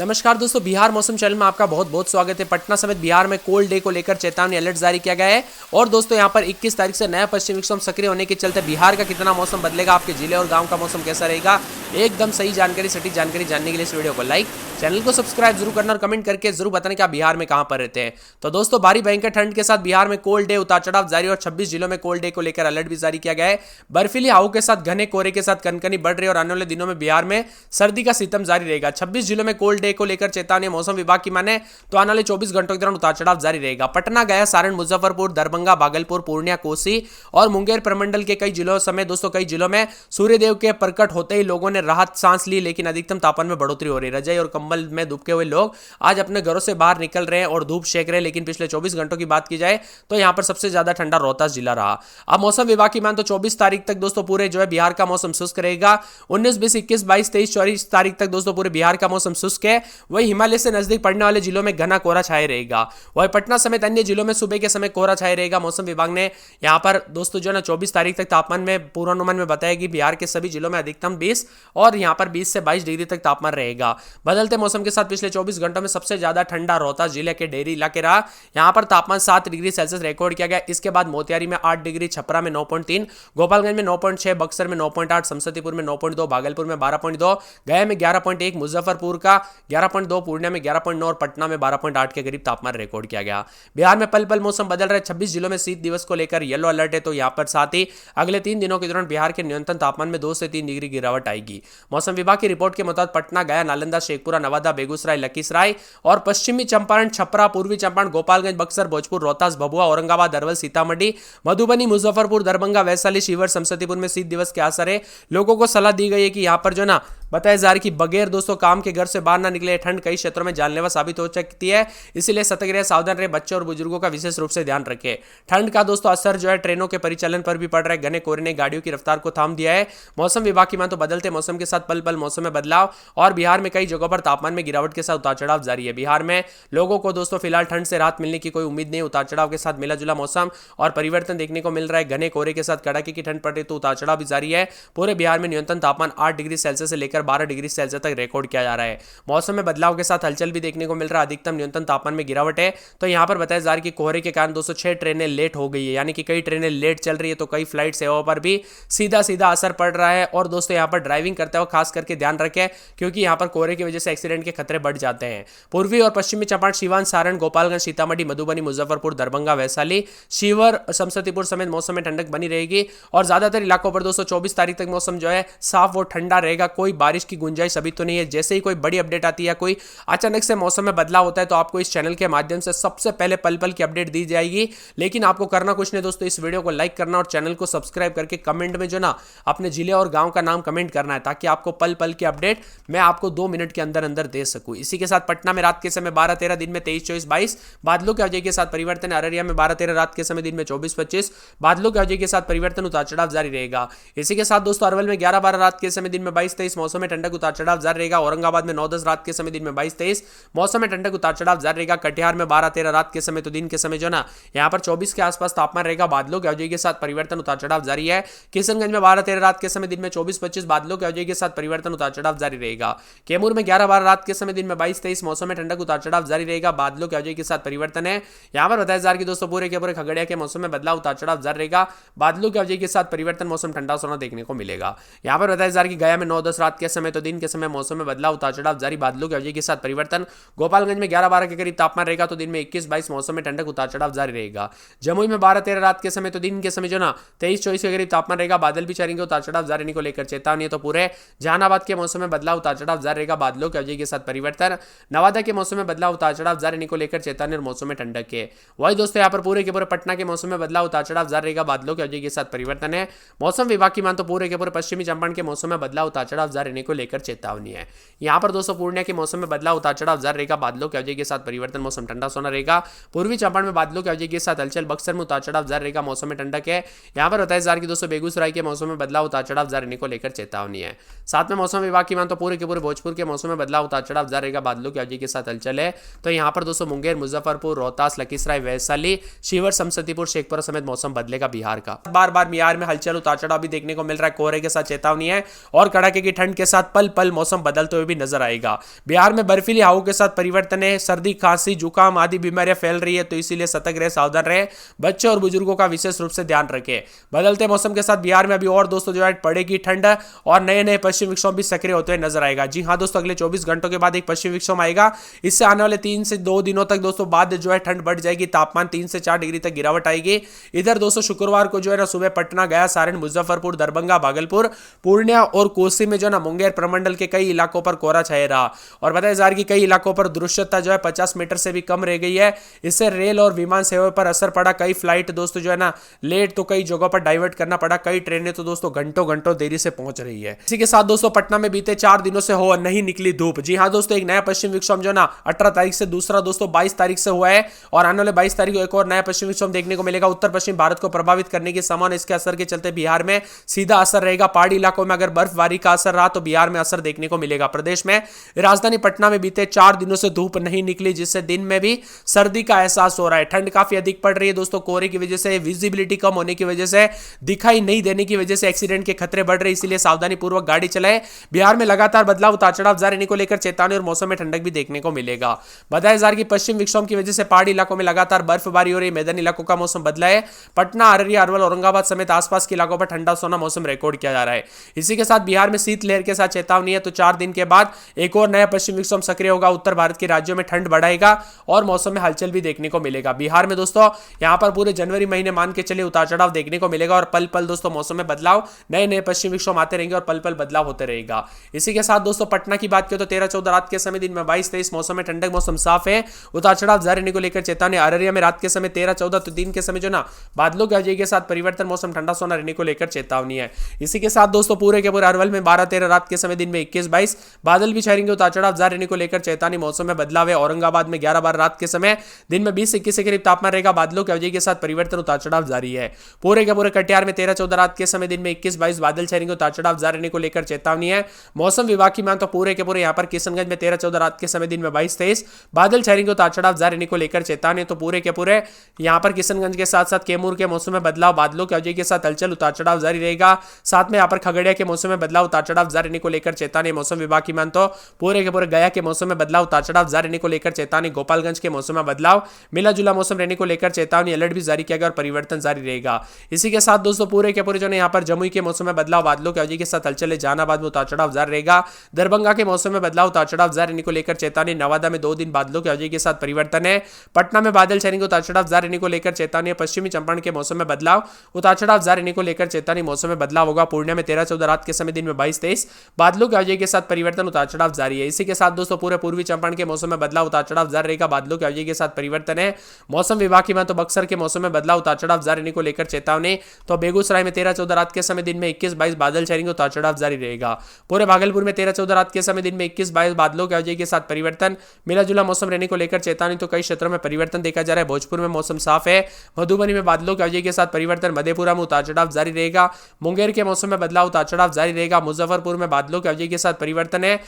नमस्कार दोस्तों, बिहार मौसम चैनल में आपका बहुत बहुत स्वागत है। पटना समेत बिहार में कोल्ड डे को लेकर चेतावनी अलर्ट जारी किया गया है। और दोस्तों यहाँ पर 21 तारीख से नया पश्चिमी विक्षोभ सक्रिय होने के चलते बिहार का कितना मौसम बदलेगा, आपके जिले और गांव का मौसम कैसा रहेगा, एकदम सही जानकारी, सटीक जानकारी जानने के लिए इस वीडियो को लाइक, चैनल को सब्सक्राइब जरूर करना और कमेंट करके जरूर बताने कि आप बिहार में कहां पर रहते हैं। तो दोस्तों, भारी भयंकर ठंड के साथ बिहार में कोल्ड डे उतार चढ़ाव जारी और 26 जिलों में कोल्ड डे को लेकर अलर्ट भी जारी किया गया है। बर्फीली हवाओं के साथ घने कोहरे के साथ कनकनी बढ़ रही है और आने वाले दिनों में बिहार में सर्दी का सितम जारी रहेगा। 26 जिलों में कोल्ड डे को लेकर चेतावनी मौसम विभाग की माने तो आने वाले 24 घंटों के दौरान उतार चढ़ाव जारी रहेगा। पटना, गया, सारण, मुजफ्फरपुर, दरभंगा, भागलपुर, पूर्णिया, कोसी और मुंगेर प्रमंडल के कई जिलों समेत दोस्तों कई जिलों में सूर्यदेव के प्रकट होते ही लोगों ने राहत सांस ली, लेकिन अधिकतम तापमान में बढ़ोतरी हो रही है। रजाई और कंबल में दुबके हुए लोग आज अपने घरों से बाहर निकल रहे हैं और धूप सेक रहे हैं। लेकिन पिछले 24 घंटों की बात की जाए तो यहां पर सबसे ज्यादा ठंडा रोहतास जिला रहा। अब मौसम विभाग की मान तो 24 तारीख तक दोस्तों पूरे जो है बिहार का मौसम शुष्क रहेगा। 19, 20, 21, 22, 23, 24 तारीख तक दोस्तों पूरे बिहार का मौसम शुष्क है। वही हिमालय से नजदीक पड़ने वाले जिलों में घना कोहरा छाए रहेगा। वही पटना समेत अन्य जिलों में सुबह के समय कोहरा छाए रहेगा। मौसम विभाग ने यहां पर दोस्तों जो है 24 तारीख तक तापमान में पूर्वानुमान में बताया कि बिहार के सभी जिलों में अधिकतम 20 और यहां पर 20 से 22 डिग्री तक तापमान रहेगा। बदलते मौसम के साथ पिछले 24 घंटों में सबसे ज्यादा ठंडा रोहतास जिले के डेहरी इलाके रहा। यहां पर तापमान 7 डिग्री सेल्सियस रिकॉर्ड किया गया। इसके बाद मोतिहारी में 8 डिग्री, छपरा में 9.3, गोपालगंज में 9.6, बक्सर में 9.8, समस्तीपुर में 9.2, भागलपुर में 12.2, गया में 11.1, मुजफ्फरपुर का 11.2, पूर्णिया में 11.9 और पटना में 12.8 के करीब तापमान रिकॉर्ड किया गया। बिहार में पल पल मौसम बदल रहे। 26 जिलों में शीत दिवस को लेकर येलो अलर्ट है। तो यहां पर साथ ही अगले 3 दिनों के दौरान बिहार के न्यूनतम तापमान में 2 से 3 डिग्री गिरावट आएगी। मौसम विभाग की रिपोर्ट के मुताबिक पटना, गया, नालंदा, शेखपुरा, नवादा, बेगूसराय, लखीसराय और पश्चिमी चंपारण, छपरा, पूर्वी चंपारण, गोपालगंज, बक्सर, भोजपुर, रोहतास, भभुआ, औरंगाबाद, अरवल, सीतामढ़ी, मधुबनी, मुजफ्फरपुर, दरभंगा, वैशाली, शिवहर, समस्तीपुर में शीत दिवस के असर है। लोगों को सलाह दी गई है कि यहां पर जो ना बताया जा रहा है कि बगैर दोस्तों काम के घर से बाहर ना निकले। ठंड कई क्षेत्रों में जानलेवा साबित हो सकती है, इसीलिए सतर्क रहे, सावधान रहे, बच्चों और बुजुर्गों का विशेष रूप से ध्यान रखें। ठंड का दोस्तों असर जो है ट्रेनों के परिचालन पर भी पड़ रहा है। घने कोहरे ने गाड़ियों की रफ्तार को थाम दिया है। मौसम विभाग की मान तो बदलते मौसम के साथ पल पल मौसम में बदलाव और बिहार में कई जगहों पर तापमान में गिरावट के साथ उतार चढ़ाव जारी है। बिहार में लोगों को दोस्तों फिलहाल ठंड से राहत मिलने की कोई उम्मीद नहीं। उतार चढ़ाव के साथ मिला जुला मौसम और परिवर्तन देखने को मिल रहा है। घने कोहरे के साथ कड़ाके की ठंड पड़ रही तो उतार चढ़ाव भी जारी है। पूरे बिहार में न्यूनतम तापमान 8 डिग्री सेल्सियस से लेकर 12 डिग्री सेल्सियस तक रिकॉर्ड किया जा रहा है। मौसम में बदलाव के साथ हलचल भी देखने को मिल रहा है। अधिकतम न्यूनतम तापमान में गिरावट है। तो यहां पर बताया जा रहा है कि कोहरे के कारण 206 ट्रेनें लेट हो गई है, यानी कि कई ट्रेनें लेट चल रही है। तो कई फ्लाइट सेवाओं पर भी सीधा सीधा असर पड़ रहा है। और दोस्तों यहां पर ड्राइविंग करते हुए खास करके ध्यान रखें, क्योंकि यहां पर कोहरे की वजह से एक्सीडेंट के खतरे बढ़ जाते हैं। पूर्वी और पश्चिमी चंपारण, सीवान, सारण, गोपालगंज, सीतामढ़ी, मधुबनी, मुजफ्फरपुर, दरभंगा, वैशाली, शिवहर, समस्तीपुर समेत मौसम में ठंडक बनी रहेगी। और ज्यादातर इलाकों पर दोस्तों 24 तारीख तक मौसम जो है साफ और ठंडा रहेगा। कोई बारिश की गुंजाइश अभी तो नहीं है। जैसे ही कोई बड़ी अपडेट आती है, कोई अचानक से मौसम में बदलाव होता है, तो आपको इस चैनल के माध्यम से सबसे पहले पल पल की अपडेट दी जाएगी। लेकिन आपको करना कुछ नहीं दोस्तों, इस वीडियो को लाइक करना और चैनल को सब्सक्राइब करके कमेंट में जो ना अपने जिले और गांव का नाम कमेंट करना है, ताकि आपको पल पल की अपडेट मैं आपको 2 मिनट के अंदर अंदर दे सकूं। इसी के साथ पटना में रात के समय 12-13, दिन में 23-24, 22 बादलों के अवधि के साथ परिवर्तन। अररिया में 12-13 रात के समय, दिन में 24-25 बादलों के अवधि के साथ परिवर्तन। उतार चढ़ाव जारी रहेगा। इसी के साथ दोस्तों अरवल में 11-12 रात के समय, दिन में 22-23 मौसम में ठंडक। उतार चढ़ाव जारी रहेगा। औरंगाबाद में 9-10 रात के समय, दिन में 22-23 मौसम में ठंडक। उतार चढ़ाव जारी रहेगा। कटिहार में 12-13 रात के समय, तो दिन के समय जो ना यहां पर 24 के आसपास तापमान रहेगा। बादलों के अवधि के साथ परिवर्तन। उतार चढ़ाव जारी है। किशनगंज में 12-13 रात के समय, दिन में 24-25 बादलों के अवधि के साथ परिवर्तन। उतार चढ़ाव जारी रहेगा। कैमूर में 11-12 रात के समय, दिन में 22-23 मौसम में ठंडक। उतार चढ़ाव जारी रहेगा। बादलों के अवधि के साथ परिवर्तन है। यहां पर बताया जा रहा है कि दोस्तों पूरे के पूरे खगड़िया के मौसम में बदलाव। उतार चढ़ाव जारी रहेगा। बादलों के अवधि के साथ परिवर्तन। मौसम ठंडा सोना देखने को मिलेगा। यहां पर बताया जा रहा है कि गया में 9-10 रात के समय, तो दिन के समय मौसम में बदलाव। उतार चढ़ाव जारी। बादलों के अवधि के साथ परिवर्तन। गोपालगंज में 11-12 के करीब तापमान रहेगा। तो दिन में 21-22 मौसम में ठंडक। उतार चढ़ाव जारी रहेगा। जमुई में 12-13 रात के समय, तो दिन के समय जो ना 23-24 के करीब तापमान रहेगा। बादल भी चलेंगे। उतार चढ़ाव जारी रहने को लेकर चेतावनी है। तो पूरे जहानाबाद के मौसम में बदलाव। उतार चढ़ाव जारी रहेगा। बादलों के अवधि के साथ परिवर्तन। नवादा के मौसम में बदलाव। उतार चढ़ाव जारी रहने को लेकर चेतावनी और मौसम में ठंडक है। वही दोस्तों यहाँ पर पूरे के पूरे पटना के मौसम में बदलाव। उतार चढ़ाव जारी रहेगा। बादलों के अवधि के साथ परिवर्तन है। मौसम विभाग की मान तो पूरे के पूरे पश्चिमी चंपारण के मौसम में बदलाव। उतार चढ़ाव जारी रहने को लेकर चेतावनी है। यहाँ पर दोस्तों पूर्णिया के मौसम में बदलाव। उतार चढ़ाव जारी रहेगा। बादलों के अवधि के साथ परिवर्तन। मौसम ठंडा सोना रहेगा। पूर्वी चंपारण में बादलों के अवधि के साथ हलचल। बक्सर में उतार चढ़ाव जारी रहेगा। मौसम में ठंडक है। यहाँ पर बताया जा रहा है कि दोस्तों बेगूसराय के मौसम में बदलाव। उतार चढ़ाव जारी रहने को लेकर चेतावनी है। साथ में मौसम विभाग की मान तो पूरे के पूरे भोजपुर के मौसम में बदलाव। उतार चढ़ाव जारी रहेगा। बादलों के अवधि के साथ हलचल है। तो यहाँ पर दोस्तों मुंगेर, मुजफ्फरपुर, रोहतास, लखीसराय, वैशाली, शिवहर, समस्तीपुर, शेखपुरा समेत मौसम बदलेगा बिहार का। बार बार बिहार में हलचल, उतार चढ़ाव भी देखने को मिल रहा है। कोहरे के साथ चेतावनी है और कड़ाके की ठंड के साथ पल पल मौसम बदलते हुए भी नजर आएगा। बिहार में बर्फीली हवाओं के साथ परिवर्तन है, सर्दी खांसी जुकाम आदि बीमारियां फैल रही है, तो इसीलिए सतर्क रहे, सावधान रहे, बच्चे और बुजुर्गों का विशेष रूप से ध्यान रखें। बदलते मौसम के साथ बिहार में अभी और दोस्तों जो है पड़ेगी ठंड और नए नए पश्चिम विक्षोभ भी सक्रिय होते हुए नजर आएगा। जी हाँ दोस्तों, अगले 24 घंटों के बाद एक पश्चिम विक्षोभ आएगा। इससे आने वाले 3 से 2 दिनों तक दोस्तों बाद जो है ठंड बढ़ जाएगी, तापमान 3 से 4 डिग्री तक गिरावट आएगी। इधर दोस्तों शुक्रवार को जो है ना सुबह पटना, गया, सारण, मुजफ्फरपुर, दरभंगा, भागलपुर, पूर्णिया और कोसी में जो है ना मुंगेर प्रमंडल के कई इलाकों पर कोहरा छाया रहा और बताया जा रहा है कि कई इलाकों पर दृश्यता जो है 50 मीटर से भी कम रह गई है। इससे रेल और विमान सेवा पर असर पड़ा, कई फ्लाइट दोस्तों जो है ना लेट, तो कई जगहों पर डाइवर्ट करना पड़ा, कई ट्रेनें तो दोस्तों घंटों घंटों देरी से पहुंच रही है। इसी के साथ दोस्तों पटना में बीते 4 दिनों से हो नहीं निकली धूप। जी हाँ दोस्तों, एक नया पश्चिम विक्षोभ जो ना 18 तारीख से, दूसरा दोस्तों 22 तारीख से हुआ है और आने वाले 22 तारीख को एक और नया पश्चिम विक्षोभ देखने को मिलेगा। उत्तर पश्चिम भारत को प्रभावित करने के समान इसके असर के चलते बिहार में सीधा असर रहेगा। पहाड़ी इलाकों में अगर बर्फबारी का असर रहा तो बिहार में असर देखने को मिलेगा। प्रदेश में राजधानी पटना में बीते 4 दिनों से धूप नहीं निकली, जिससे दिन में भी सर्दी का एहसास हो रहा है। ठंड काफी अधिक पड़ रही है दोस्तों, कोहरे की वजह से, विजिबिलिटी कम होने की वजह से, दिखाई नहीं देने की वजह से एक्सीडेंट के खतरे बढ़ रहे, इसलिए सावधानी पूर्वक गाड़ी चलाएं। बिहार में लगातार बदलाव, उतार चढ़ाव जारी रहने को लेकर चेतावनी और मौसम में ठंडक भी देखने को मिलेगा। बताया जा रहा है कि पश्चिम विक्षोभ की वजह से पहाड़ी इलाकों में लगातार बर्फबारी हो रही, मैदानी इलाकों का मौसम बदला है। पटना, अररिया, अरवल, औरंगाबाद समेत आसपास के इलाकों पर ठंडा सोना मौसम रिकॉर्ड किया जा रहा है। इसी के साथ बिहार में शीतलहर के साथ चेतावनी है, तो 4 दिन के बाद एक और नया पश्चिम विक्षोभ सक्रिय होगा। उत्तर भारत के राज्यों में ठंड बढ़ाएगा और मौसम में हलचल भी देखने को मिलेगा। बिहार में दोस्तों यहां पर पूरे जनवरी महीने मान के चले उतार चढ़ाव देखने को मिलेगा और पल पल दोस्तों मौसम में बदलाव, नए नए पश्चिम विक्षोभ आते रहेंगे और पल पल बदलाव होते रहेगा। इसी के साथ दोस्तों पटना की बात करें तो 13-14 रात के समय, दिन में 22-23 मौसम में ठंडक, मौसम साफ है, उतार चढ़ाव जारी रहने को लेकर चेतावनी। अररिया में रात के समय 13-14, तो दिन के समय जो ना बादलों की वजह के साथ परिवर्तन, मौसम ठंडा सोना रहने को लेकर चेतावनी है। इसी के साथ दोस्तों पूरे के पूरे अरवल में 12-13 रात के समय, दिन में 21-22 बादल भी छाएंगे, उतार चढ़ाव जारी रहने को लेकर चेतावनी, मौसम में बदलाव है। औरंगाबाद में 11-12 रात के समय, दिन में 20-21 के करीब तापमान रहेगा, बादलों की वजह के साथ परिवर्तन, उतार चढ़ाव जारी है। पूरे के पूरे कटिहार में 13-14 रात के समय, दिन में 21-22 बादल छाएंगे, उतार चढ़ाव जारी रहने को लेकर चेतावनी है। मौसम विभाग की मान तो पूरे के पूरे यहां पर किशनगंज में 13-14 रात के समय, दिन में 22-23 बादल छाएंगे, उतार चढ़ाव जारी रहने को लेकर चेतावनी, तो पूरे के पूरे यहां पर किशनगंज के साथ साथ कैमूर के मौसम में बदलाव, बादलों की वजह के साथ हलचल, उतार चढ़ाव जारी रहेगा। साथ में यहां पर खगड़िया के मौसम में बदलाव, उतार चढ़ाव जारी रहने को लेकर चेतावनी। मौसम विभाग की मान तो पूरे के पूरे गया के मौसम में बदलाव, उतार चढ़ाव जारी रहने को लेकर चेतावनी। गोपालगंज के मौसम में बदलाव, मिला जुला मौसम रहने को लेकर चेतावनी, अलर्ट भी जारी किया गया और परिवर्तन जारी रहेगा। इसी के साथ दोस्तों पूरे के पूरे जो है यहां पर जमुई के मौसम में बदलाव, बादलों की वजह के साथ हलचल है। जहानाबाद में उतार चढ़ाव जारी रहेगा। दरभंगा के मौसम में बदलाव, उतार चढ़ाव जारी रहने को लेकर चेतावनी। नवादा में 2 दिन बादलों की वजह के साथ परिवर्तन है। पटना में बादल छाएंगे, उतार चढ़ाव जारी रहने को लेकर चेतावनी। पश्चिमी चंपारण के मौसम में बदलाव, उतार चढ़ाव जारी रहने को लेकर चेतावनी, मौसम में बदलाव होगा। पूर्णिया में 13-14 रात के समय, दिन में 22-23 बादलों की वजह के साथ परिवर्तन, उतार चढ़ाव जारी है। इसी के साथ दोस्तों पूरे पूर्वी चंपारण के मौसम में बदलाव, उतार चढ़ाव जारी रहेगा, बादलों की वजह के साथ परिवर्तन है। मौसम विभाग की मान तो बक्सर के मौसम में बदलाव, उतार चढ़ाव जारी रहने को लेकर चेतावनी। तो बेगूसराय में 13-14 रात के समय, दिन में 21-22 बादल छाएंगे, उतार चढ़ाव जारी रहेगा। पूरे भागलपुर में 13-14 रात के समय, दिन में 21-22 बादलों की वजह के साथ परिवर्तन, मिला जुला मौसम रहने को लेकर चेतावनी। तो कई क्षेत्रों में परिवर्तन देखा जा रहा है। भोजपुर में मौसम साफ है, मधुबनी में बादलों की वजह के साथ परिवर्तन, मधेपुरा में उतार चढ़ाव जारी रहेगा। मुंगेर के मौसम में बदलाव, उतार चढ़ाव जारी रहेगा। मुजफ्फरपुर में बादलों की वजह के साथ परिवर्तन है।